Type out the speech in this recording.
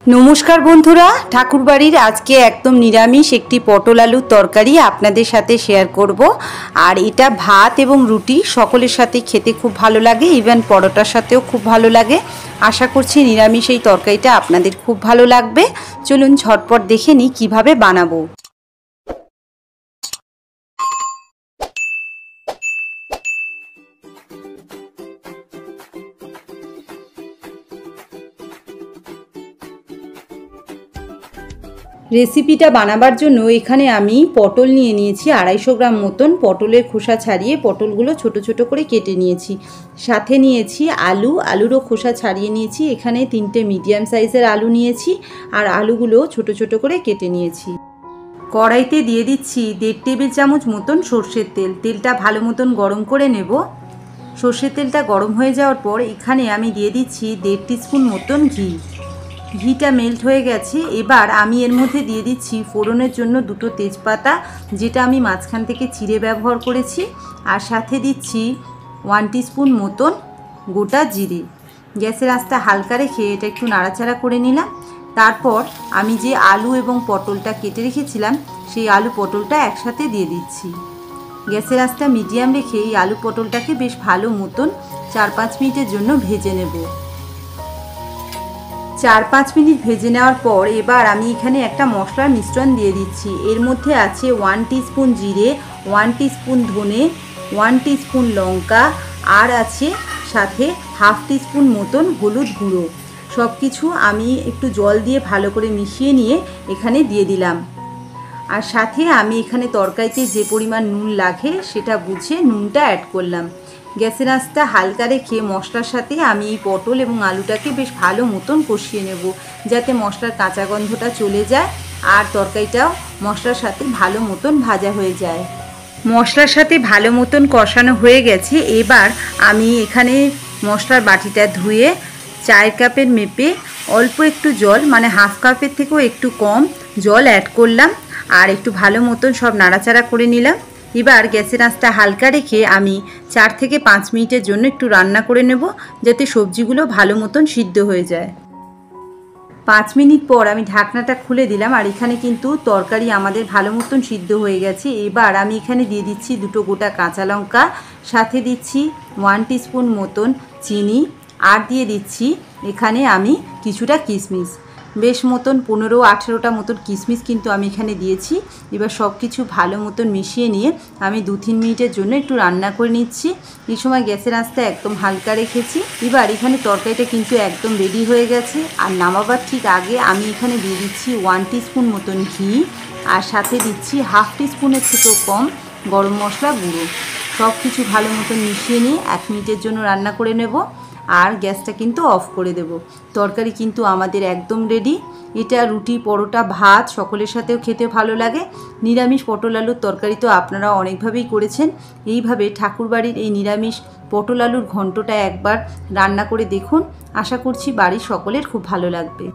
নমস্কার বন্ধুরা, ঠাকুরবাড়ির আজকে একদম নিরামিষ একটি পটল আলুর তরকারি আপনাদের সাথে শেয়ার করব। আর এটা ভাত এবং রুটি সকলের সাথে খেতে খুব ভালো লাগে, ইভেন পরোটার সাথেও খুব ভালো লাগে। আশা করছি নিরামিষ এই তরকারিটা আপনাদের খুব ভালো লাগবে। চলুন ঝটপট দেখে নিই কীভাবে বানাবো। রেসিপিটা বানাবার জন্য এখানে আমি পটল নিয়ে নিয়েছি 250 গ্রাম মতন। পটলের খোসা ছাড়িয়ে পটলগুলো ছোট ছোট করে কেটে নিয়েছি। সাথে নিয়েছি আলুরও খোসা ছাড়িয়ে নিয়েছি। এখানে 3টে মিডিয়াম সাইজের আলু নিয়েছি আর আলুগুলো ছোট ছোট করে কেটে নিয়েছি। কড়াইতে দিয়ে দিচ্ছি 1.5 টেবিল চামচ মতন সর্ষের তেল। তেলটা ভালো মতন গরম করে নেব। সর্ষের তেলটা গরম হয়ে যাওয়ার পর এখানে আমি দিয়ে দিচ্ছি 1.5 টিস্পুন মতন ঘি। ঘিটা মেল্ট হয়ে গেছে। এবার আমি এর মধ্যে দিয়ে দিচ্ছি ফোড়নের জন্য 2টো তেজপাতা, যেটা আমি মাঝখান থেকে চিড়ে ব্যবহার করেছি। আর সাথে দিচ্ছি 1 টিস্পুন মতন গোটা জিরে। গ্যাসের আঁচটা হালকা রেখে এটা একটু নাড়াচাড়া করে নিলাম। তারপর আমি যে আলু এবং পটলটা কেটে রেখেছিলাম সেই আলু পটলটা একসাথে দিয়ে দিচ্ছি। গ্যাসের আঁচটা মিডিয়াম রেখে এই আলু পটলটাকে বেশ ভালো মতন 4-5 মিনিটের জন্য ভেজে নেব। 4-5 মিনিট ভেজে নেওয়ার পর এবার আমি এখানে একটা মশলার মিশ্রণ দিয়ে দিচ্ছি। এর মধ্যে আছে 1 টিস্পুন জিরে, 1 টিস্পুন ধনে, 1 টিস্পুন লঙ্কা, আর আছে সাথে 1/2 টিস্পুন মতন হলুদ গুঁড়ো। সব কিছু আমি একটু জল দিয়ে ভালো করে মিশিয়ে নিয়ে এখানে দিয়ে দিলাম। আর সাথে আমি এখানে তরকারিতে যে পরিমাণ নুন লাগে সেটা বুঝে নুনটা অ্যাড করলাম। গ্যাসের আঁচটা হালকা রেখে মশলার সাথে আমি এই পটল এবং আলুটাকে বেশ ভালো মতন কষিয়ে নেব, যাতে মশলার কাঁচা গন্ধটা চলে যায় আর তরকারিটাও মশলার সাথে ভালো মতন ভাজা হয়ে যায়। মশলার সাথে ভালো মতন কষানো হয়ে গেছে। এবার আমি এখানে মশলার বাটিটা ধুয়ে 4 কাপের মেপে অল্প একটু জল, মানে 1/2 কাপের থেকেও একটু কম জল অ্যাড করলাম আর একটু ভালো মতন সব নাড়াচাড়া করে নিলাম। এবার গ্যাসের আঁচটা হালকা রেখে আমি 4 থেকে 5 মিনিটের জন্য একটু রান্না করে নেব, যাতে সবজিগুলো ভালো মতন সিদ্ধ হয়ে যায়। 5 মিনিট পর আমি ঢাকনাটা খুলে দিলাম আর এখানে কিন্তু তরকারি আমাদের ভালো মতন সিদ্ধ হয়ে গেছে। এবার আমি এখানে দিয়ে দিচ্ছি 2টো গোটা কাঁচা লঙ্কা, সাথে দিচ্ছি 1 টিস্পুন মতন চিনি, আর দিয়ে দিচ্ছি এখানে আমি কিছুটা কিশমিশ। বেশ মতন 15-18টা মতন কিশমিশ কিন্তু আমি এখানে দিয়েছি। এবার সব কিছু ভালো মতন মিশিয়ে নিয়ে আমি 2-3 মিনিটের জন্য একটু রান্না করে নিচ্ছি। এই সময় গ্যাসের আঁচটা একদম হালকা রেখেছি। এবার এখানে তরকারিটা কিন্তু একদম রেডি হয়ে গেছে। আর নামাবার ঠিক আগে আমি এখানে দিয়ে দিচ্ছি 1 টিস্পুন মতন ঘি, আর সাথে দিচ্ছি 1/2 টিস্পুনের থেকেও কম গরম মশলা গুঁড়ো। সব কিছু ভালো মতন মিশিয়ে নিয়ে 1 মিনিটের জন্য রান্না করে নেব আর গ্যাসটা কিন্তু অফ করে দেব। তরকারি কিন্তু আমাদের একদম রেডি। এটা রুটি, পরোটা, ভাত সকলের সাথেও খেতে ভালো লাগে। নিরামিষ পটল আলুর তরকারি তো আপনারা অনেকভাবেই করেছেন। এইভাবে ঠাকুরবাড়ির এই নিরামিষ পটল আলুর ঘন্টটা একবার রান্না করে দেখুন। আশা করছি বাড়ির সকলের খুব ভালো লাগবে।